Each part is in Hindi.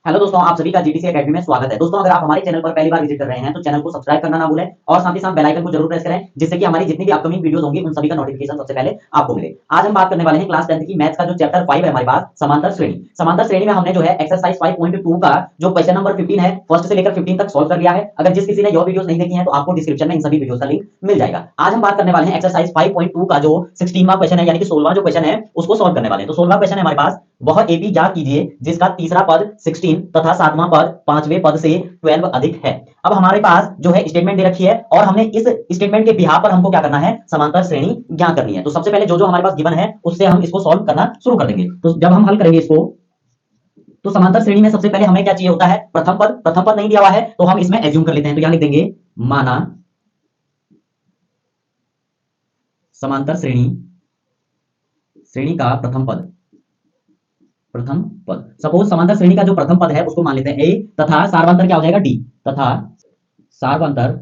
हेलो दोस्तों, आप सभी का जीटीसी एकेडमी में स्वागत है। दोस्तों, अगर आप हमारे चैनल पर पहली बार विजिट कर रहे हैं तो चैनल को सब्सक्राइब करना ना भूलें और साथ ही साथ बेल आइकन को जरूर प्रेस करें, जिससे कि हमारी जितनी भी अपकमिंग वीडियोस होंगी उन सभी का नोटिफिकेशन सबसे पहले आपको मिले। आज हम बात करने वाले हैं क्लास 10th की मैथ्स का जो चैप्टर 5 है हमारे पास, समांतर श्रेणी। समांतर श्रेणी में हमने जो है एक्सरसाइज 5.2 का जो क्वेश्चन नंबर 15 है, फर्स्ट से लेकर 15 तक सॉल्व कर लिया है। अगर जिस किसी ने यह वीडियोस नहीं देखी है तो आपको डिस्क्रिप्शन में इन सभी वीडियोस का लिंक मिल जाएगा। आज हम बात करने वाले हैं एक्सरसाइज 5.2 का जो 16वां क्वेश्चन है, यानी कि 16वां जो क्वेश्चन है उसको सॉल्व करने वाले हैं। तो 16वां क्वेश्चन है हमारे पास, वह एपी ज्ञात कीजिए जिसका तीसरा पद 16 तथा सातवां पद पांचवें पद से 12 अधिक है। अब हमारे पास जो है स्टेटमेंट दे रखी है और हमने इस स्टेटमेंट के बिहाफ पर हमको क्या करना है, समांतर श्रेणी ज्ञात करनी है। तो सबसे पहले जो जो हमारे पास गिवन है उससे हम इसको सॉल्व करना शुरू कर देंगे। तो जब हम हल करेंगे इसको, तो समांतर श्रेणी में सबसे पहले हमें क्या चाहिए होता है, प्रथम पद नहीं दिया हुआ है तो हम इसमें एज्यूम कर लेते हैं। तो यहां लिख देंगे माना समांतर श्रेणी का प्रथम पद। सपोज समांतर श्रेणी का जो प्रथम पद है उसको मान लेते हैं ए, तथा सार्वंतर क्या हो जाएगा डी, तथा सार्वंतर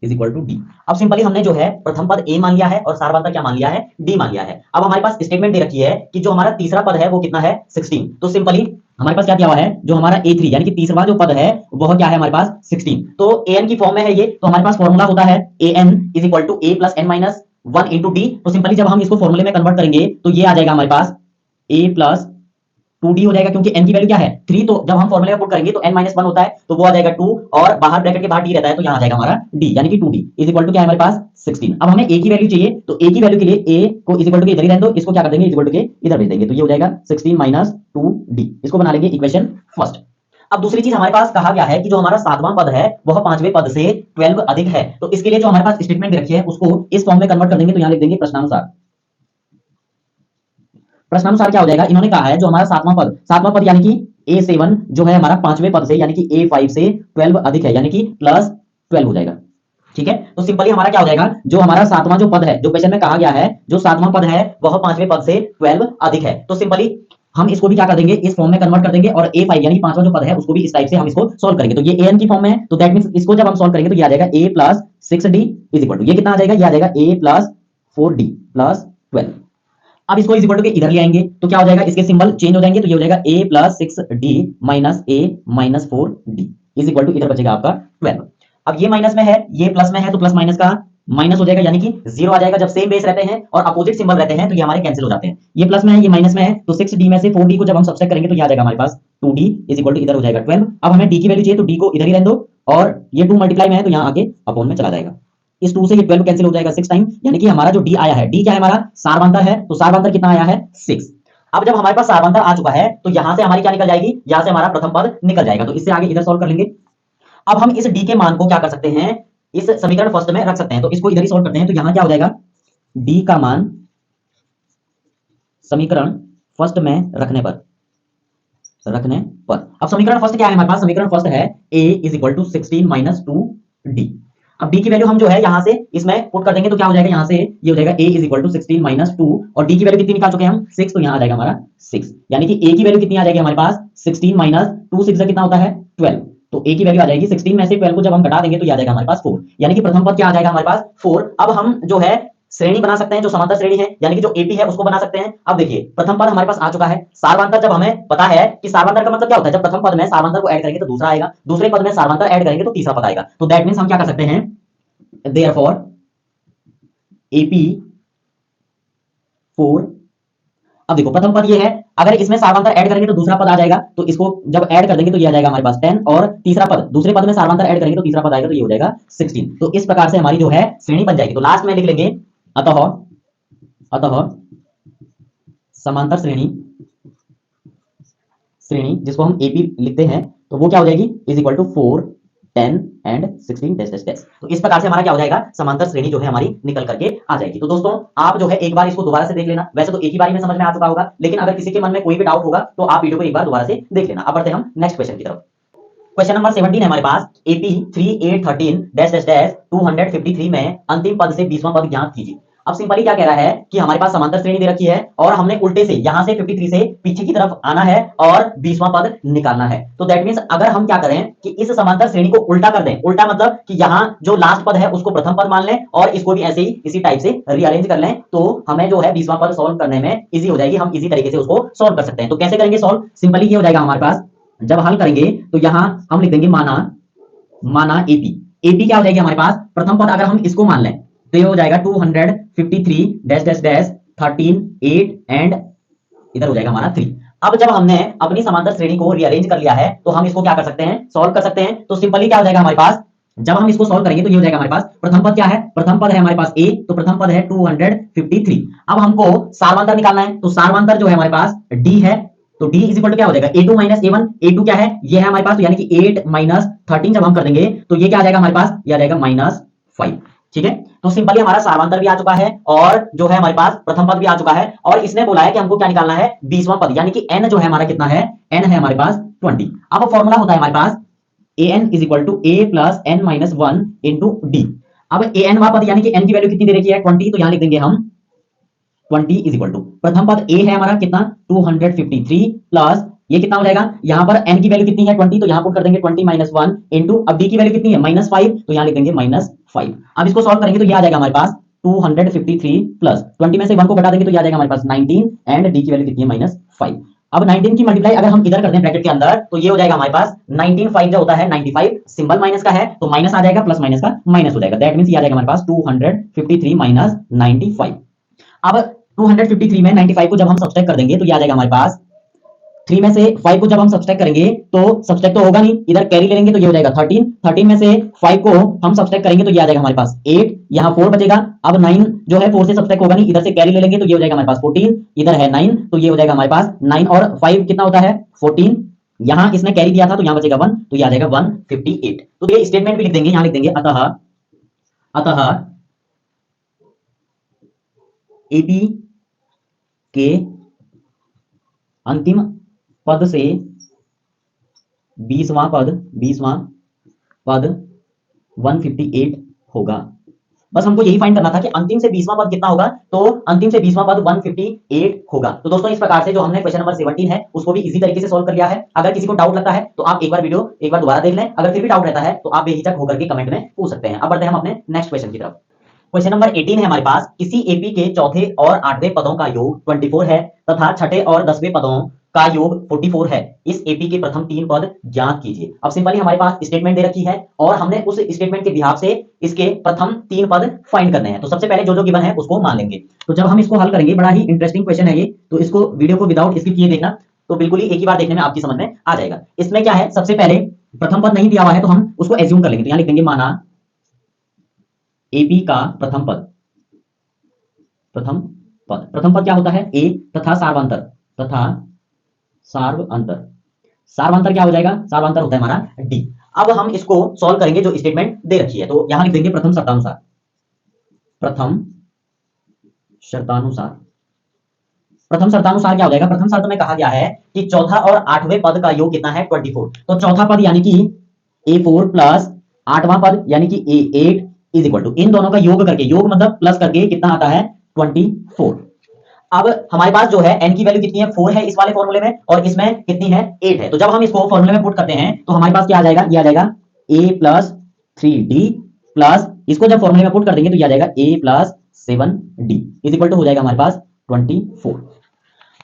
इज इक्वल टू डी। अब सिंपली हमने जो है प्रथम पद ए मान लिया है और सार्वंतर क्या मान लिया है, डी मान लिया है। अब हमारे पास स्टेटमेंट दे रखी है कि जो हमारा तीसरा पद है वो कितना है, 16। तो सिंपली हमारे पास क्या दिया हुआ है, जो हमारा A3 यानी कि तीसरा जो पद है वह क्या है हमारे पास 16। तो an की फॉर्म में है ये, तो हमारे पास फॉर्मूला होता है an is equal to a plus n minus 1 into D. तो सिंपली जब हम इसको फॉर्मूले में कन्वर्ट करेंगे तो ये आ जाएगा हमारे पास a प्लस 2d हो जाएगा, क्योंकि n की वैल्यू क्या है 3। तो जब हम फॉर्मूले में पुट करेंगे तो n माइनस 1 होता है तो वो आ जाएगा 2, और बाहर ब्रैकेट के बाहर d रहता है तो यहाँ आ जाएगा हमारा d, यानी कि 2d इज इक्वल टू क्या है हमारे पास 16। अब हमें a की वैल्यू चाहिए, तो a की वैल्यू के लिए a को इज इक्वल टू इधर ही रहने दो, इसको क्या कर देंगे इज इक्वल टू के इधर भेज देंगे। तो ये हो जाएगा 16 माइनस 2d, इसको बना लेंगे इक्वेशन फर्स्ट। अब दूसरी चीज हमारे पास कहा गया है कि जो हमारा सातवां पद है वह पांचवें पद से 12 अधिक है। तो इसके लिए जो हमारे पास स्टेटमेंट रखी है उसको इस फॉर्म में कन्वर्ट कर देंगे। तो यहाँ लिख देंगे प्रश्नानुसार क्या हो जाएगा, इन्होंने कहा है जो हमारा सातवां पद यानी कि A7 जो है हमारा पांचवें पद से यानी कि A5 से 12 अधिक है, यानी कि प्लस 12 हो जाएगा। ठीक है, तो सिंपली हमारा क्या हो जाएगा, जो हमारा सातवां जो पद है, जो क्वेश्चन में कहा गया है जो सातवां पद है वह पांचवें पद से 12 अधिक है। तो सिंपली हम इसको भी क्या कर देंगे, इस फॉर्म में कन्वर्ट कर देंगे, और A5 यानी पांचवा जो पद है उसको भी इस टाइप से हम इसको सॉल्व करेंगे। तो ये an की फॉर्म में है, तो दैट मींस इसको जब हम सॉल्व करेंगे तो ये आ जाएगा a plus 6d is equal to, ये कितना आ जाएगा, ये आ जाएगा a प्लस 4d प्लस 12। अब इसको इज इक्वल टू के इधर ले आएंगे तो क्या हो जाएगा, इसके सिंबल चेंज हो जाएंगे। तो ये हो जाएगा a plus 6d minus a minus 4d is equal to इधर बचेगा आपका 12। अब ये माइनस में है, ये प्लस में है, तो प्लस माइनस का माइनस हो जाएगा, यानी कि जीरो आ जाएगा। जब सेम बेस रहते हैं और अपोजिट सिंबल रहते हैं तो ये हमारे कैंसिल हो जाते हैं। ये प्लस में है, ये माइनस में है, तो 6d में से 4d को जब हम सब्ट्रैक्ट करेंगे तो ये आ जाएगा हमारे पास 2d इज इक्वल टू इधर हो जाएगा 12। अब हमें d की वैल्यू चाहिए तो d को इधर ही रहने दो, और ये 2 मल्टीप्लाई में है तो यहाँ आके अपॉन में चला जाएगा। इस 2 से ये 12 कैंसिल हो जाएगा 6 टाइम, यानी कि हमारा जो d आया है, d क्या है हमारा सार्वंतर है, तो सार्वंतर कितना आया है 6। अब जब हमारे पास सार्वंतर आ चुका है तो यहां से हमारी क्या निकल जाएगी, यहां से हमारा प्रथम पद निकल जाएगा। तो इससे आगे इधर सॉल्व कर लेंगे। अब हम इस d के मान को क्या कर सकते हैं, इस समीकरण फर्स्ट में रख सकते हैं। तो इसको इधर ही सॉल्व करते हैं। तो यहां क्या हो जाएगा, d का मान समीकरण फर्स्ट में रखने पर अब समीकरण फर्स्ट क्या है हमारे पास, समीकरण फर्स्ट है a is equal to 16 minus 2d। अब d की वैल्यू हम जो है यहां से इसमें पुट कर देंगे तो क्या हो जाएगा, यहां से ये हो जाएगा a is equal to 16 minus 2, और d की वैल्यू कितनी निकाल चुके हैं हम 6, तो यहां आ जाएगा हमारा 6, यानी कि a की वैल्यू कितनी आ जाएगी हमारे पास 16 माइनस 2, 6 कितना होता है 12। तो a की वैल्यू आ जाएगी 16 में से 12 को जब हम घटा देंगे तो ये आ जाएगा हमारे पास 4, यानी कि प्रथम पद क्या आ जाएगा हमारे पास 4। अब हम जो है श्रेणी बना सकते हैं, जो समांतर श्रेणी है यानी कि जो एपी है उसको बना सकते हैं। अब देखिए प्रथम पद हमारे पास आ चुका है, सार्वंतर जब हमें पता है कि सार्वंतर का मतलब क्या होता है, जब प्रथम पद में सार्वंतर को ऐड करेंगे तो दूसरा आएगा, दूसरे पद में सार्वंतर ऐड करेंगे तो तीसरा पद आएगा। तो दैट मींस हम क्या कर सकते हैं, देयरफॉर एपी 4। अब देखो प्रथम पद ये है, अगर इसमें सार्वंतर ऐड करेंगे तो दूसरा पद आ जाएगा, तो इसको जब ऐड कर देंगे तो ये आ जाएगा हमारे पास 10, और तीसरा पद दूसरे पद में सार्वंतर ऐड करेंगे तो तीसरा पद आएगा तो ये हो जाएगा 16। तो इस प्रकार से हमारी जो है श्रेणी बन जाएगी। तो लास्ट में लिख लेंगे अतः समांतर श्रेणी जिसको हम एपी लिखते हैं, तो वो क्या हो जाएगी is equal to 4 10 and 16 dash dash dash. तो इस प्रकार से हमारा क्या हो जाएगा, समांतर श्रेणी जो है हमारी निकल करके आ जाएगी। तो दोस्तों आप जो है एक बार इसको दोबारा से देख लेना, वैसे तो एक ही बारी में समझ में आ चुका होगा, लेकिन अगर किसी के मन में कोई भी डाउट होगा तो आप वीडियो को एक बार दोबारा से देख लेना। अब बढ़ते हैं हम नेक्स्ट क्वेश्चन की तरफ। क्वेश्चन नंबर 17 है हमारे पास, एपी 3 8 13 डैश डैश डैश 253 में अंतिम पद से 20वां पद ज्ञात कीजिए। अब सिंपली क्या कह रहा है कि हमारे पास समांतर श्रेणी दे रखी है और हमने उल्टे से यहां से 53 से पीछे की तरफ आना है और 20वां पद निकालना है। तो दैट मींस अगर हम क्या करें कि इस समांतर श्रेणी को उल्टा कर दें, उल्टा मतलब कि यहां जो लास्ट पद है उसको प्रथम पद मान लें और इसको भी ऐसे ही इसी टाइप से रीअरेंज कर लें, तो हमें जो है 20वां पद सॉल्व करने में इजी हो जाएगी, हम इजी तरीके से उसको सॉल्व कर सकते हैं। तो कैसे करेंगे सॉल्व? सिंपली ये हो जाएगा हमारे पास, जब हल करेंगे तो यहां हम लिख देंगे माना एपी। एपी क्या हो जाएगी हमारे पास? प्रथम पद अगर हम इसको मान लें तो ये हो जाएगा 253 डैश डैश डैश 13 8 एंड इधर हो जाएगा हमारा 3। अब जब हमने अपनी समांतर श्रेणी को रीअरेंज कर लिया है तो हम इसको क्या कर सकते हैं? सॉल्व कर सकते हैं। तो सिंपली क्या हो जाएगा हमारे पास, जब हम इसको सॉल्व करेंगे तो ये हो जाएगा हमारे पास, प्रथम पद क्या है? प्रथम पद है हमारे पास a, तो प्रथम पद है 253। अब हमको सारवांतर निकालना है, तो सारवांतर जो है हमारे पास d है, तो d इज इक्वल टू क्या हो जाएगा? a2 minus a1। a2 क्या है? ये है हमारे पास, तो यानी कि 8 माइनस 13 जब हम कर देंगे तो ये क्या आ जाएगा हमारे पास? ये आ जाएगा -5। ठीक है, तो सिंपली हमारा सारवांतर भी आ चुका है और जो है हमारे पास प्रथम पद भी आ चुका है और इसने बोला है कि हमको क्या निकालना है? 20वां पद, यानी कि n जो है हमारा कितना है? n है हमारे पास 20। अब फॉर्मूला होता है हमारे पास an is equal to a plus n minus 1 into D. अब an वां पद यानी कि n की वैल्यू कितनी दे रखी है? 20, तो यहां लिख देंगे हम 20 इज इक्वल टू प्रथम पद a है हमारा कितना? 253 प्लस ये कितना हो जाएगा? यहां पर n की वैल्यू कितनी है? 20, तो यहां पुट कर देंगे 20 माइनस 1 इंटू, अब d की वैल्यू कितनी है? -5, तो यहां लिख देंगे -5। अब इसको सॉल्व करेंगे तो ये आ जाएगा हमारे पास 253 प्लस 20 में से 1 को घटा देंगे तो ये आ जाएगा हमारे पास 19 एंड d की वैल्यू कितनी है? -5। अब 19 की मल्टीप्लाई अगर हम इधर कर दें ब्रैकेट के अंदर तो ये हो जाएगा हमारे पास 19 5 जो होता है 95, सिंबल माइनस का है तो माइनस आ जाएगा, प्लस माइनस का माइनस हो जाएगा। दैट मींस ये आ जाएगा हमारे पास 253 माइनस 95। अब 253 में 95 को जब हम सब्सट्रैक्ट कर देंगे तो ये आ जाएगा हमारे पास 3 में से 5 को जब हम सब्सट्रैक्ट करेंगे तो सब्सट्रैक्ट तो होगा नहीं, इधर कैरी ले लेंगे तो ये हो जाएगा 13। 13 में से 5 को हम सब्सट्रैक्ट करेंगे तो ये आ जाएगा हमारे पास 8, यहाँ 4 बचेगा। अब 9 जो है 4 से सब्सट्रैक्ट होगा नहीं, इधर से कैरी ले लेंगे तो ये हो जाएगा हमारे पास 14, इधर है 9 तो ये हो जाएगा हमारे पास 9 और 5 कितना होता है? 14। यहाँ इसने कैरी दिया था तो यहाँ बचेगा 1, तो ये आ जाएगा 158। तो ये स्टेटमेंट भी लिख देंगे, यहाँ लिख देंगे अतः एपी के अंतिम पद से 20वां पद 158 होगा। बस हमको यही फाइंड करना था कि अंतिम से 20वां पद कितना होगा, तो अंतिम से 20वां पद 158 होगा। तो दोस्तों इस प्रकार से जो हमने क्वेश्चन नंबर 17 है उसको भी इजी तरीके से सॉल्व कर लिया है। अगर किसी को डाउट लगता है तो आप एक बार वीडियो एक बार दोबारा देख लें, अगर फिर भी डाउट रहता है तो आप बेहिचक होकर के कमेंट में पूछ सकते हैं। अब बढ़ते हैं हम अपने नेक्स्ट क्वेश्चन की तरफ। क्वेश्चन नंबर 18 है हमारे पास, किसी एपी के चौथे और 8वें पदों का योग 24 है तथा छठे और 10वें पदों का योग 44 है। इस एपी के प्रथम 3 पद ज्ञात कीजिए। अब सिंपली हमारे पास स्टेटमेंट दे रखी है और हमने उस स्टेटमेंट के बिहाफ से इसके प्रथम 3 पद फाइंड करने हैं। तो सबसे पहले जो जो गिवन है उसको मान लेंगे। तो जब हम इसको हल करेंगे, बड़ा ही इंटरेस्टिंग क्वेश्चन है ये, तो इसको वीडियो को विदाउट स्किप किए देखना, तो बिल्कुल ही एक ही बार देखने में आपकी समझ में आ जाएगा। इसमें क्या है, सबसे पहले प्रथम पद नहीं दिया हुआ है तो हम उसको एज्यूम कर लेंगे। तो यहां लिख देंगे माना एपी का प्रथम पद क्या होता है? ए तथा सार्वअंतर क्या हो जाएगा? सार्वअंतर होता है हमारा डी। अब हम इसको सॉल्व करेंगे जो स्टेटमेंट दे रखी है, तो यहां लिख देंगे प्रथम शर्तानुसार क्या हो जाएगा? प्रथम शर्त में कहा गया है कि चौथा और 8वें पद का योग कितना है? 24। तो चौथा पद यानी कि a4 प्लस 8वां पद यानी कि a8 इज इक्वल टू, इन दोनों का योग करके, योग मतलब प्लस करके कितना आता है? 24। अब हमारे पास जो है n की वैल्यू कितनी है? 4 है इस वाले फॉर्मूले में और इसमें कितनी है? 8 है। तो जब हम इसको फॉर्मूले में पुट करते हैं तो हमारे पास क्या आ जाएगा? ये आ जाएगा a प्लस 3d प्लस, इसको जब फॉर्मूले में पुट कर देंगे तो ये आ जाएगा a plus 7d is equal to हो जाएगा हमारे पास 24।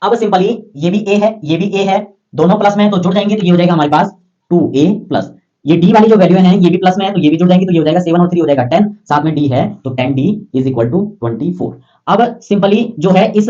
अब सिंपली ये भी a है, ये भी a है, दोनों प्लस में तो जुड़ जाएंगे तो ये हो जाएगा हमारे पास 2a प्लस, ये d वाली जो वैल्यू है ये भी प्लस में है तो ये भी जुड़ जाएंगे तो ये हो जाएगा 7 और 3 हो जाएगा 10, साथ में d है तो 10d इज इक्वल टू 24। अब सिंपली जो है इस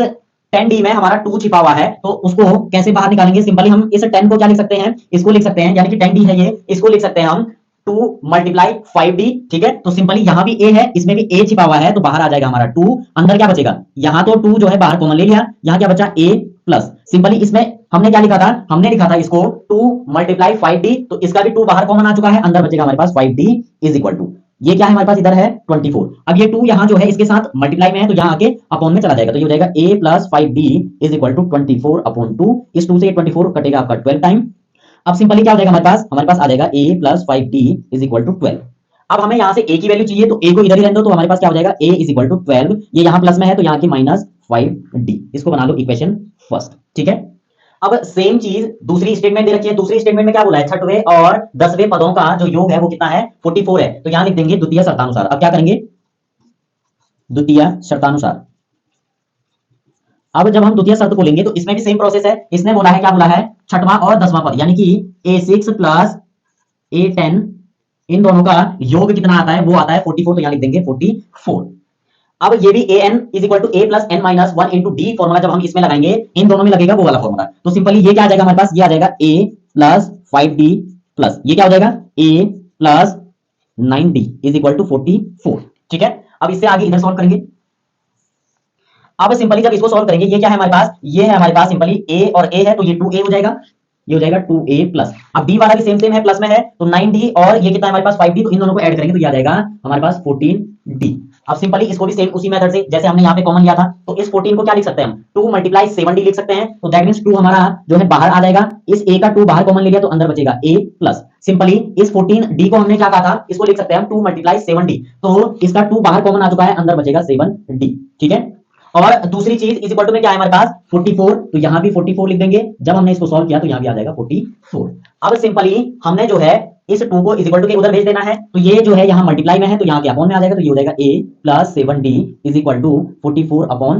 10d में हमारा 2 छिपा हुआ है तो उसको कैसे बाहर निकालेंगे? सिंपली हम इस 10 को क्या लिख सकते हैं? इसको लिख सकते हैं, यानी कि 10d है ये, इसको लिख सकते हैं हम 2 मल्टीप्लाई 5d। ठीक है, तो सिंपली यहां भी a है, इसमें भी a छिपा हुआ है तो बाहर आ जाएगा हमारा 2, अंदर क्या बचेगा? यहां तो 2 जो है बाहर कॉमन ले लिया, यहां क्या बचा? a प्लस, सिंपली इसमें हमने क्या लिखा था? हमने लिखा था इसको 2 मल्टीप्लाई 5d, तो इसका भी 2 बाहर कॉमन आ चुका है, अंदर बचेगा हमारे पास 5d इज इक्वल टू, ये क्या है हमारे पास? इधर है 24। अब ये 2 यहां जो है इसके साथ मल्टीप्लाई में है तो यहां आके अपॉन में चला जाएगा तो ये हो जाएगा a plus 5d is equal to 24 upon 2। इस 2 से 24 कटेगा आपका 12 टाइम। अब सिंपली क्या हो जाएगा हमारे पास? हमारे पास आ जाएगा a plus 5d is equal to 12। अब हमें यहां से a की वैल्यू चाहिए, तो a को इधर ही रहने दो, तो हमारे पास क्या हो जाएगा a इज इक्वल टू 12, ये यहां प्लस में है तो यहां की -5d, इसको बना लो इक्वेशन फर्स्ट। ठीक है, अब सेम चीज दूसरी स्टेटमेंट दे रखी है। दूसरी स्टेटमेंट में क्या बोला है, छठवें और 10वें पदों का जो योग है वो कितना है, 44 है, तो यहां लिख देंगे द्वितीय शर्तानुसार। अब क्या करेंगे, द्वितीय शर्तानुसार। अब जब हम द्वितीय शर्त को लेंगे तो इसमें भी सेम प्रोसेस है। इसने बोला है, क्या बोला है, छठवां और 10वां पद यानी कि a6 प्लस a10, इन दोनों का योग कितना आता है, वो आता है 44, तो यहां लिख देंगे 44। अब ये भी an is equal to a plus n minus 1 into D formula जब हम इसमें लगाएंगे, इन दोनों में लगेगा वो वाला फॉर्मूला, तो सिंपली ये क्या आ जाएगा हमारे पास, ये आ जाएगा a प्लस 5d प्लस ये क्या हो जाएगा a plus 9d is equal to 44। ठीक है, अब इससे आगे इधर सॉल्व करेंगे। अब सिंपली जब इसको सॉल्व करेंगे, ये क्या है हमारे पास, ये है हमारे पास सिंपली a और a है, तो ये 2a हो जाएगा, ये हो जाएगा 2a प्लस। अब d वाला भी सेम सेम है, प्लस में है, तो 9d और ये कितना है हमारे पास 5d, तो इन दोनों को ऐड करेंगे तो ये आ जाएगा हमारे पास 14d। अब सिंपली इसको भी सेम उसी मेथड से जैसे हमने यहाँ पे कॉमन लिया था, तो इस 14 को क्या लिख सकते हैं हम, 2 मल्टीप्लाई 7d लिख सकते हैं, तो दैट मींस 2 हमारा जो है बाहर आ जाएगा, इस a का 2 बाहर कॉमन ले लिया तो अंदर बचेगा a प्लस। सिंपली इस 14d को हमने क्या कहा था, इसको लिख सकते हैं हम 2 मल्टीप्लाई 7d, तो इसका 2 बाहर कॉमन आ चुका है, अंदर बचेगा 7d। ठीक है, और दूसरी चीज इज इक्वल टू में क्या है हमारे पास 44, तो यहां भी 44 लिख देंगे, जब हमने इसको सॉल्व किया तो यहां भी आ जाएगा 44। अब सिंपली हमने जो है इस 2 को इज इक्वल टू के उधर भेज देना है, तो ये जो है यहां मल्टीप्लाई में है तो यहां के अपॉन में आ जाएगा, तो ये हो जाएगा a plus 7d is equal to 44 upon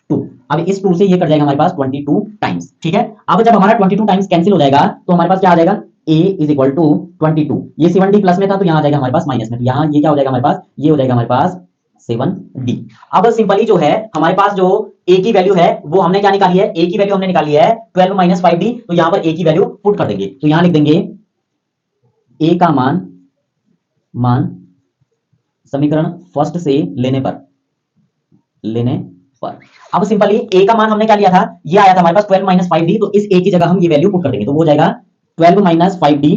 2। अब इस 2 से ये कट जाएगा हमारे पास 22 टाइम्स। ठीक है, अब जब हमारा 22 टाइम्स कैंसिल हो जाएगा तो हमारे पास क्या आ जाएगा, a इज इक्वल टू 22, ये 7d प्लस में था तो यहां आ जाएगा हमारे पास माइनस में, तो यहां ये क्या हो जाएगा हमारे पास, ये हो जाएगा हमारे पास 7d। अब सिंपली जो है हमारे पास जो a की वैल्यू है वो हमने क्या निकाली है, a की वैल्यू हमने निकाली है 12 माइनस 5d, तो यहां पर a की वैल्यू पुट कर देंगे, तो यहां लिख देंगे a का मान समीकरण फर्स्ट से लेने पर। अब सिंपली a का मान हमने क्या लिया था, ये आया था हमारे पास 12 माइनस 5d, तो इस a की जगह हम ये वैल्यू पुट कर देंगे, तो वो हो जाएगा 12 minus 5d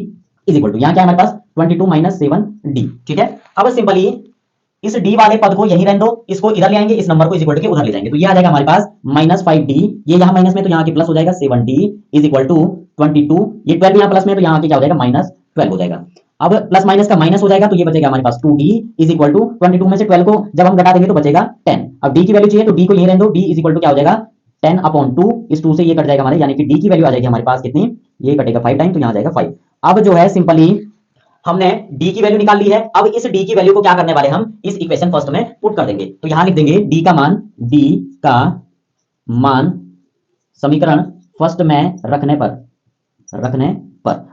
is equal to यहां क्या है हमारे पास 22 माइनस 7d। ठीक है, अब सिंपली इस d वाले पद को यहीं रहने दो, इसको इधर ले आएंगे, इस नंबर को इज इक्वल टू के उधर ले जाएंगे, तो ये आ जाएगा हमारे पास माइनस 5d, ये यहां माइनस में तो यहां की प्लस हो जाएगा 7d इज इक्वल टू 22, ये 12 यहां प्लस में तो यहां की क्या हो जाएगा माइनस 12 हो जाएगा। अब प्लस माइनस का माइनस हो जाएगा तो ये बचेगा हमारे पास 2d इज इक्वल टू 22 में से 12 को जब हम घटा देंगे तो बचेगा 10। अब d की वैल्यू चाहिए तो d को यहीं रहने दो, d इज इक्वल टू क्या हो जाएगा 10 अपॉन 2, इस 2 से ये कट जाएगा हमारे, यानी कि d की वैल्यू आ जाएगी हमारे पास कितनी, ये कटेगा 5 टाइम, तो यहां आ जाएगा 5। अब जो है सिंपली हमने d की वैल्यू निकाल ली है, अब इस d की वैल्यू को क्या करने वाले हम इस इक्वेशन फर्स्ट में पुट कर देंगे, तो यहां लिख देंगे d का मान समीकरण फर्स्ट में रखने पर।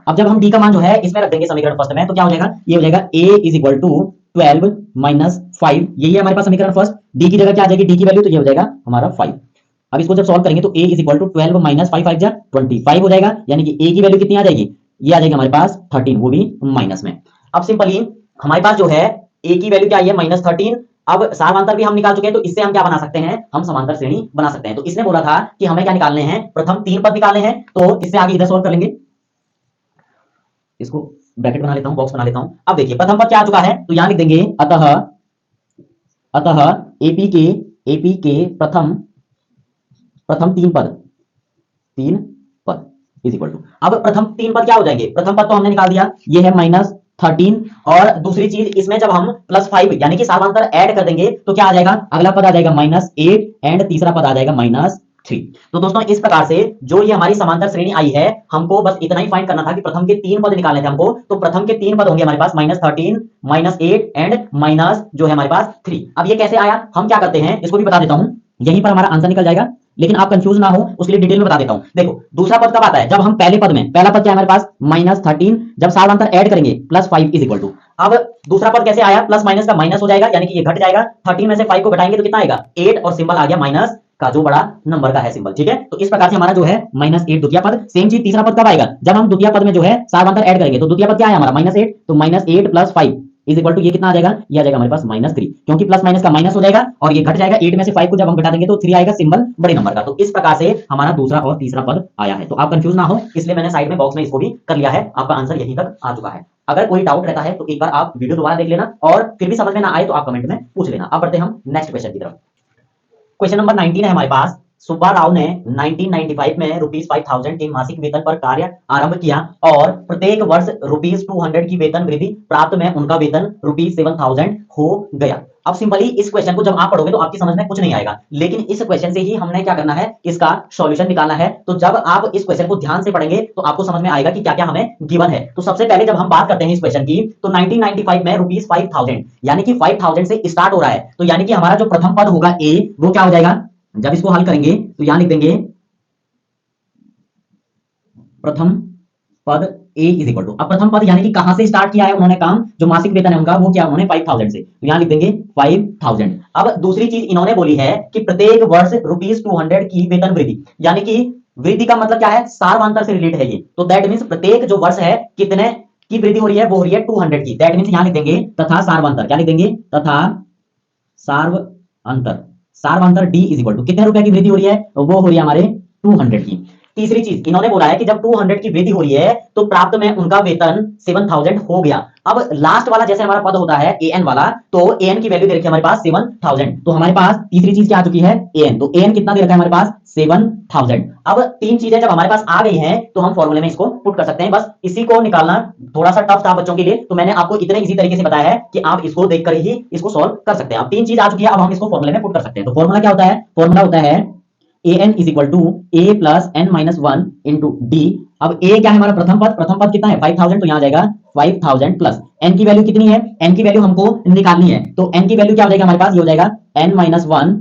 अब जब हम d का मान जो है इसमें रख देंगे समीकरण फर्स्ट में, तो क्या हो जाएगा, ये हो जाएगा a is equal to 12 minus 5, यही है हमारे पास समीकरण फर्स्ट, d की जगह क्या आ जाएगी d की वैल्यू, तो ये हो जाएगा हमारा 5। अब इसको जब सॉल्व करेंगे तो a is equal to 12 minus 5 5 जा 25 हो जाएगा, यानी कि a की वैल्यू कितनी आ जाएगी, ये आ जाएगा हमारे पास 13, वो भी माइनस में। अब सिंपली हमारे पास जो है a की वैल्यू क्या है माइनस 13। अब सामांतर भी हम निकाल चुके हैं, तो इससे हम क्या बना सकते हैं, हम समांतर श्रेणी बना सकते हैं। तो इसने बोला था कि हमें क्या निकालने हैं, प्रथम 3 पद निकालने हैं, तो इससे आगे इधर सॉल्व कर लेंगे, इसको ब्रैकेट बना लेता हूं, बॉक्स बना लेता हूं। अब देखिए प्रथम पद क्या आ चुका है, तो यहां लिख देंगे अतः एपी के प्रथम 3 पद इज इक्वल टू, अब प्रथम 3 पद क्या हो जाएंगे, प्रथम पद तो हमने निकाल दिया, ये है -13, और दूसरी चीज इसमें जब हम +5 यानी कि समांतर ऐड कर देंगे तो क्या आ जाएगा, अगला पद आ जाएगा -8 एंड तीसरा पद आ जाएगा -3। तो दोस्तों इस प्रकार से जो ये हमारी समांतर श्रेणी आई है, हमको बस इतना ही फाइंड करना था कि प्रथम के 3 पद निकालने थे हमको, तो प्रथम के 3 पद होंगे हमारे पास -13 -8 एंड माइनस जो है हमारे पास 3। अब ये कैसे आया, हम क्या करते हैं इसको भी बता देता हूं, यहीं पर हमारा आंसर निकल जाएगा, लेकिन आप कंफ्यूज ना हो उसके लिए डिटेल में बता देता हूं। देखो दूसरा पद कब आता है, जब हम पहले पद में, पहला पद क्या है हमारे पास -13, जब सामांतर ऐड करेंगे +5 इज इक्वल टू, अब दूसरा पद कैसे आया, प्लस माइनस का माइनस हो जाएगा, यानी कि ये घट जाएगा, 13 में से 5 को घटाएंगे तो कितना आएगा 8, और सिंबल आ गया माइनस का, जो बड़ा नंबर का है सिंबल। ठीक है, तो इस प्रकार से हमारा जो है -8 द्वितीय पद। सेम चीज तीसरा पद कब आएगा, जब हम द्वितीय पद में जो है सामांतर ऐड करेंगे, तो द्वितीय पद क्या है हमारा -8, तो -8 + 5 इज इक्वल टू ये कितना आ जाएगा, ये आ जाएगा हमारे पास -3, क्योंकि प्लस माइनस का माइनस हो जाएगा और ये घट जाएगा, 8 में से 5 को जब हम घटा देंगे तो 3 आएगा, सिंबल बड़े नंबर का। तो इस प्रकार से हमारा दूसरा और तीसरा पद आया है। तो आप कंफ्यूज ना हो इसलिए मैंने साइड में बॉक्स में इसको भी कर लिया है, आपका आंसर यहीं तक आ चुका है। अगर कोई डाउट रहता है तो एक बार आप वीडियो दोबारा देख लेना, और फिर भी समझ में ना आए तो आप कमेंट में पूछ लेना। अब बढ़ते हम नेक्स्ट क्वेश्चन की तरफ। क्वेश्चन नंबर 19 है हमारे पास, सुब्बा राव ने 1995 में ₹5,000 की मासिक वेतन पर कार्य आरंभ किया और प्रत्येक वर्ष ₹200 की वेतन वृद्धि प्राप्त में उनका वेतन ₹7,000 हो गया। अब सिंपली इस क्वेश्चन को जब आप पढ़ोगे तो आपकी समझ में कुछ नहीं आएगा, लेकिन इस क्वेश्चन से ही हमने क्या करना है, इसका सॉल्यूशन निकालना है। तो जब आप इस क्वेश्चन को ध्यान से पढ़ेंगे तो आपको समझ में आएगा कि क्या क्या हमें गिवन है। तो सबसे पहले जब हम बात करते हैं इस क्वेश्चन की, तो 1995 में ₹5,000 यानी कि 5,000 से स्टार्ट हो रहा है, तो यानी कि हमारा जो प्रथम पद होगा ए, वो क्या हो जाएगा, जब इसको हल करेंगे तो यहां लिख देंगे प्रथम पद ए इज इक्वल टू, अब प्रथम पद यानी कि कहां से स्टार्ट किया है उन्होंने काम, जो मासिक वेतन है उनका वो क्या, उन्होंने 5,000 से, तो यहां लिख देंगे 5,000। अब दूसरी चीज इन्होंने बोली है कि प्रत्येक वर्ष ₹200 की वेतन वृद्धि, यानी कि वृद्धि का मतलब क्या है, सार्वंतर से रिलेटेड है ये, तो दैट मीन्स प्रत्येक जो वर्ष है कितने की वृद्धि हो रही है, वो हो रही है 200 की, दैट मीन्स यहां लिख देंगे तथा सार्वंतर, क्या लिख देंगे, तथा सार्वंतर, सार्वंतर डी इज इक्वल टू कितने रुपए की वृद्धि हो रही है, वो हो रही है हमारे 200 की। तीसरी चीज इन्होंने बोला है कि जब 200 की वृद्धि हो रही है तो प्राप्त में उनका वेतन 7,000 हो गया। अब लास्ट वाला जैसे हमारा पद होता है एन वाला, तो एन की वैल्यू दे रखी है हमारे पास 7,000, तो हमारे पास तीसरी चीज क्या आ चुकी है एन, तो एन कितना दे रखा है हमारे पास 7,000। अब तीन चीजें जब हमारे पास आ गई हैं तो हम फॉर्मूले में इसको पुट कर सकते हैं। बस इसी को निकालना थोड़ा सा टफ था बच्चों के लिए, तो मैंने आपको इतने इजी तरीके से बताया है कि आप इसको देखकर ही इसको सॉल्व कर सकते हैं। अब तीन चीज आ चुकी है, अब हम इसको फॉर्मूले में पुट कर सकते हैं। तो फॉर्मूला क्या होता है, फॉर्मूला होता है an is equal to a plus n minus 1 into D. अब a क्या है हमारा प्रथम पद, प्रथम पद कितना है 5,000, तो यहां जाएगा 5,000 प्लस n की वैल्यू कितनी है, n की वैल्यू हमको निकालनी है, तो n की वैल्यू क्या हो जाएगा हमारे पास, ये हो जाएगा n माइनस 1,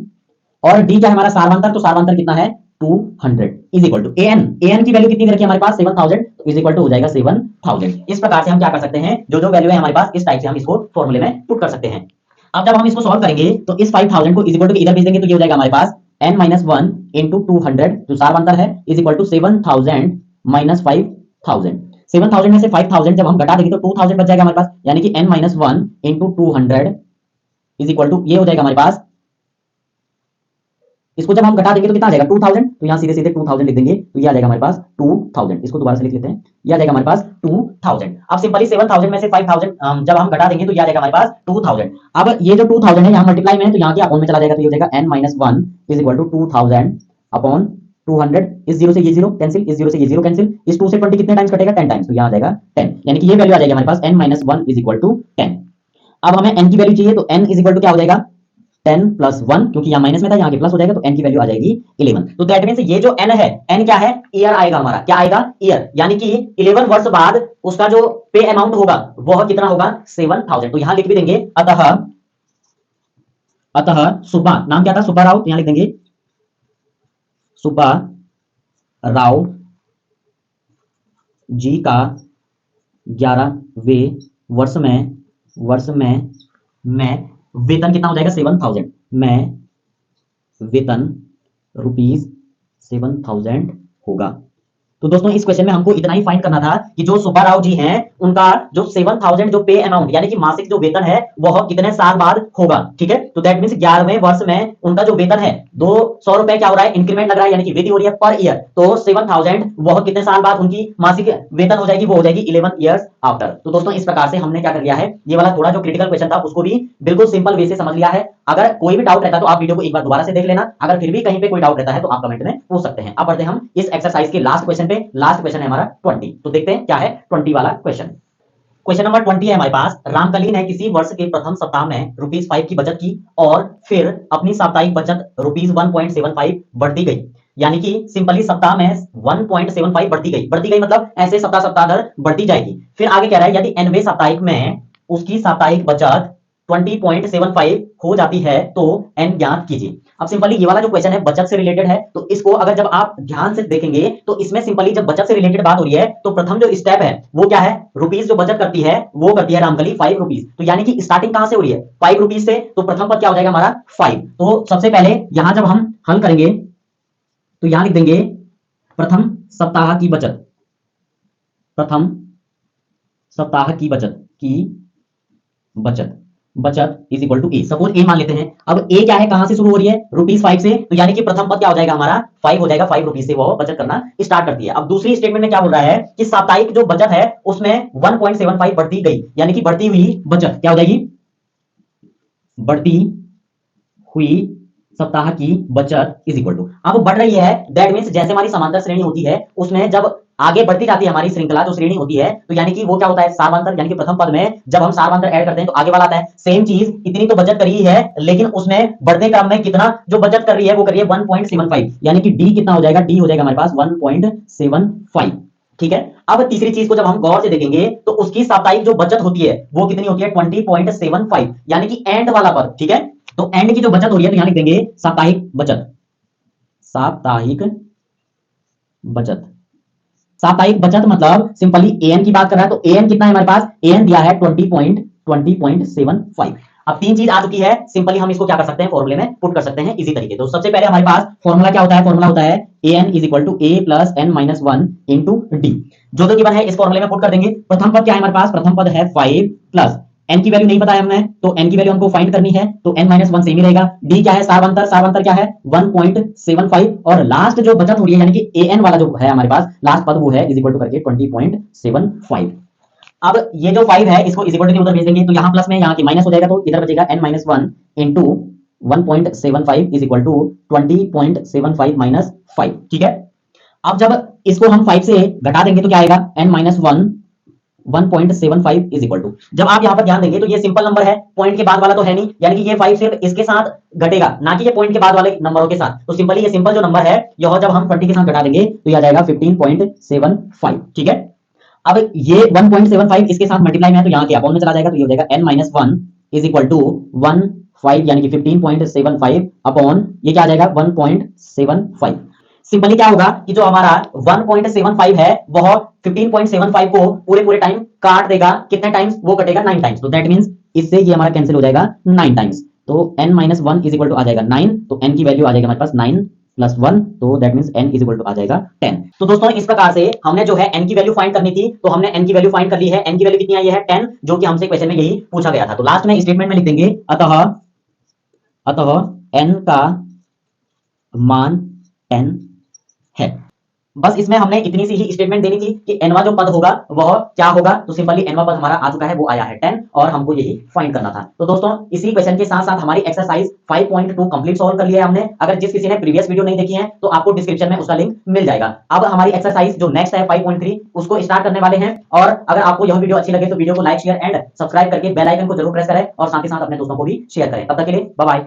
और d क्या है हमारा सार्वंतर, तो सार्वंतर कितना है 200 इज इक्वल टू an की वैल्यू कितनी दे रखी है हमारे पास 7,000, तो इज इक्वल टू हो जाएगा 7,000। इस प्रकार से हम क्या कर सकते हैं, जो जो वैल्यू है हमारे पास इस टाइप से हम इसको फॉर्मूले में पुट कर सकते हैं। अब जब हम इसको सॉल्व करेंगे तो इस 5,000 को इज इक्वल टू इधर भेज देंगे, तो ये हो जाएगा हमारे पास n माइनस 1 इंटू 200 जो सार्वंतर है इज इक्वल टू 7,000 माइनस 5,000। 7,000 में से 5,000 जब हम घटा देंगे तो 2,000 बच जाएगा हमारे पास, यानी कि n minus 1 into 200 is equal to ये हो जाएगा हमारे पास, इसको जब हम घटा देंगे तो कितना आ जाएगा 2,000, तो यहाँ सीधे सीधे 2,000 लिख देंगे, तो ये आ जाएगा हमारे पास 2,000। इसको दोबारा से लिख लेते हैं, ये आ जाएगा हमारे पास 2,000। अब सिंपली 7,000 में से 5,000 जब हम घटा देंगे तो ये आ जाएगा हमारे पास 2,000। अब ये जो 2,000 है यहाँ मल्टीप्लाई में है, तो यहाँ की अपॉन में चला जाएगा, तो ये हो जाएगा n minus 1 is equal to 2,000 upon 200, इस जीरो से ये जीरो कैंसिल, इस जीरो से ये जीरो कैंसिल, इस 2 से 20 कितने टाइम्स कटेगा 10 टाइम्स, तो यहाँ आ जाएगा 10, यानी कि ये वैल्यू आ जाएगी हमारे पास n minus 1 is equal to 10। अब हमें n की वैल्यू चाहिए, तो n इज इक्वल टू क्या हो जाएगा 10 प्लस 1, क्योंकि यहाँ माइनस में था यहाँ के प्लस हो जाएगा, तो n की वैल्यू आ जाएगी 11। तो दैट मींस ये जो n है, n क्या है ईयर आएगा हमारा, क्या आएगा ईयर, यानी कि 11 वर्ष बाद उसका जो पे अमाउंट होगा वह कितना होगा 7,000। तो यहां लिख भी देंगे अतः, अतः सुब्बा, नाम क्या था सुब्बा राव, तो यहां लिख देंगे सुब्बा राव जी का 11वें वर्ष में वेतन कितना हो जाएगा 7,000 में वेतन ₹7,000 होगा। तो दोस्तों इस क्वेश्चन में हमको इतना ही फाइंड करना था कि जो सुब्बा राव जी हैं उनका जो 7,000 जो पे अमाउंट यानी कि मासिक जो वेतन है वह कितने साल बाद होगा, ठीक है। तो दैट मींस 11वें वर्ष में उनका जो वेतन है 200 रुपए क्या हो रहा है इंक्रीमेंट लग रहा है, यानी कि वृद्धि हो रही है पर ईयर, तो 7,000 वह कितने साल बाद उनकी मासिक वेतन हो जाएगी, वो हो जाएगी 11 ईयर्स आफ्टर। तो दोस्तों इस प्रकार से हमने क्या कर लिया है, ये वाला थोड़ा जो क्रिटिकल क्वेश्चन था उसको भी बिल्कुल सिंपल वे से समझ लिया है। अगर कोई भी डाउट रहता है तो आप वीडियो को एक बार दोबारा से देख लेना, अगर फिर भी कहीं पे कोई डाउट रहता है तो आप कमेंट में पूछ सकते हैं। अब बढ़ते हैं हम इस एक्सरसाइज के लास्ट क्वेश्चन पे। लास्ट क्वेश्चन है हमारा 20, तो देखते हैं क्या है 20 वाला क्वेश्चन। क्वेश्चन नंबर 20 है हमारे पास, रामकली ने किसी वर्ष के प्रथम सप्ताह में ₹5 की बचत की और फिर अपनी साप्ताहिक बचत ₹1.75 बढ़ती गई, यानी कि सिंपली सप्ताह में 1.75 बढ़ती गई मतलब ऐसे सप्ताह सप्ताह दर बढ़ती जाएगी। फिर आगे कह रहा है यदि nवें साप्ताहिक में उसकी साप्ताहिक बचत 20.75 हो जाती है तो n ज्ञात कीजिए। अब सिंपली ये वाला जो क्वेश्चन है बचत से रिलेटेड है, तो इसको अगर जब आप ध्यान से देखेंगे तो इसमें सिंपली जब बचत से रिलेटेड बात हो रही है तो प्रथम जो स्टेप है वो क्या है, रुपीस जो बचत करती है वो करती है रामकली 5 रुपीस, तो यानी कि स्टार्टिंग कहां से हो रही है 5 रुपीस से, तो प्रथम पद क्या हो जाएगा हमारा 5। तो सबसे पहले यहां जब हम हल करेंगे तो यहां लिख देंगे प्रथम सप्ताह की बचत, प्रथम सप्ताह की बचत is equal to a, suppose a मान लेते हैं। अब ए क्या है कहां से शुरू हो रही है ₹5 से, तो यानी कि प्रथम पद क्या हो जाएगा हमारा 5 हो जाएगा, 5 रुपीस से वो बचत करना स्टार्ट करती है। अब दूसरी स्टेटमेंट में क्या बोल रहा है कि साप्ताहिक जो बचत है उसमें 1.75 बढ़ती गई, यानी कि बढ़ती हुई बचत क्या हो जाएगी, बढ़ती हुई सप्ताह की बचत इज इक्वल टू, अब बढ़ रही है, दैट मींस जैसे हमारी समांतर श्रेणी होती है उसमें जब आगे बढ़ती जाती है हमारी श्रृंखला जो श्रेणी होती है, तो यानी कि वो क्या होता है, सार्वंतर, यानी कि प्रथम पद में जब हम सार्वंतर ऐड करते हैं तो आगे वाला आता है। सेम चीज, इतनी तो बचत करी है, लेकिन उसमें बढ़ते क्रम में कितना जो बचत कर रही है वो करिए 1.75, यानी कि डी कितना हो जाएगा, डी हो जाएगा हमारे पास 1.75। ठीक है, अब तीसरी चीज को जब हम गौर से देखेंगे तो उसकी साप्ताहिक जो बचत होती है वो कितनी होती है, 20.75, यानी कि एंड वाला पद। ठीक है, तो एंड की जो बचत हो रही है तो यहां लिख देंगे साप्ताहिक बचत, साप्ताहिक बचत। साप्ताहिक बचत मतलब सिंपली एन की बात कर रहा है, तो एन कितना है हमारे पास, एन दिया है 20.75। अब तीन चीज आ चुकी है, सिंपली हम इसको क्या कर सकते हैं, फॉर्मूले में पुट कर सकते हैं इजी तरीके। तो सबसे पहले हमारे पास फॉर्मूला क्या होता है, फॉर्मूला होता है an is equal to a plus n minus 1 into D, जो गिवन है इस फॉर्मूले में पुट कर देंगे। प्रथम पद क्या है हमारे पास, प्रथम पद है 5 प्लस n की वैल्यू नहीं पता है हमें, तो n की वैल्यू हमको फाइंड करनी है, तो n माइनस 1 सेम ही रहेगा। d क्या है, सार्वंतर, सार्वंतर क्या है 1.75, और लास्ट जो बचत हो रही है यानी कि an वाला जो है हमारे पास लास्ट पद वो है इज इक्वल टू करके 20.75। अब ये जो 5 है इसको इज इक्वल टू उधर भेज देंगे, तो यहाँ प्लस में यहाँ की माइनस हो जाएगा, तो इधर बचेगा n minus 1 into 1.75 is equal to 20.75 minus 5। ठीक है, अब जब इसको हम 5 से घटा देंगे तो क्या आएगा, n minus 1 1.75 is equal to, जब आप यहां पर ध्यान देंगे तो ये सिंपल नंबर है, पॉइंट के बाद वाला तो है नहीं, यानी कि ये 5 सिर्फ इसके साथ घटेगा, ना कि ये पॉइंट के बाद वाले नंबरों के साथ। तो सिंपली ये सिंपल जो नंबर है यह जब हम 20 के साथ घटा देंगे तो यह आ जाएगा 15.75। ठीक है, अब ये 1.75 इसके साथ मल्टीप्लाई में है तो यहाँ के अपॉन में चला जाएगा, तो ये हो जाएगा n minus 1 is equal to 15 यानी कि 15.75 अपॉन ये क्या आ जाएगा 1.75। सिंपली क्या होगा कि जो हमारा 1.75 है वह 15.75 को पूरे पूरे टाइम काट देगा, कितने टाइम्स, वो कटेगा 9 टाइम्स, तो दैट मींस इससे ये हमारा कैंसिल हो जाएगा 9 टाइम्स, तो n minus 1 is equal to आ जाएगा 9, तो n की वैल्यू आ जाएगा हमारे पास 9 प्लस 1, तो that means n is equal to आ जाएगा 10। तो दोस्तों इस प्रकार से हमने जो है n की वैल्यू फाइंड करनी थी, तो हमने n की वैल्यू फाइंड कर ली है। n की वैल्यू कितनी आई है 10, जो कि हमसे क्वेश्चन में यही पूछा गया था। तो लास्ट में स्टेटमेंट में लिख देंगे अतः n का मान 10 है। बस इसमें हमने इतनी सी ही स्टेटमेंट देनी थी कि nवा जो पद होगा वह क्या होगा, तो सिंपली nवा पद हमारा आ चुका है, वो आया है 10, और हमको यही फाइंड करना था। तो दोस्तों इसी क्वेश्चन के साथ साथ हमारी एक्सरसाइज 5.2 कंप्लीट सॉल्व कर लिया है हमने। अगर जिस किसी ने प्रीवियस वीडियो नहीं देखी है तो आपको डिस्क्रिप्शन में उसका लिंक मिल जाएगा। अब हमारी एक्सरसाइज जो नेक्स्ट है 5.3 उसको स्टार्ट करने वाले हैं, और अगर आपको यह वीडियो अच्छी लगे तो वीडियो को लाइक शेयर एंड सब्सक्राइब करके बेल आइकन को जरूर प्रेस करें, और साथ ही साथ अपने दोस्तों को भी शेयर करें। तब तक के लिए बाय बाय।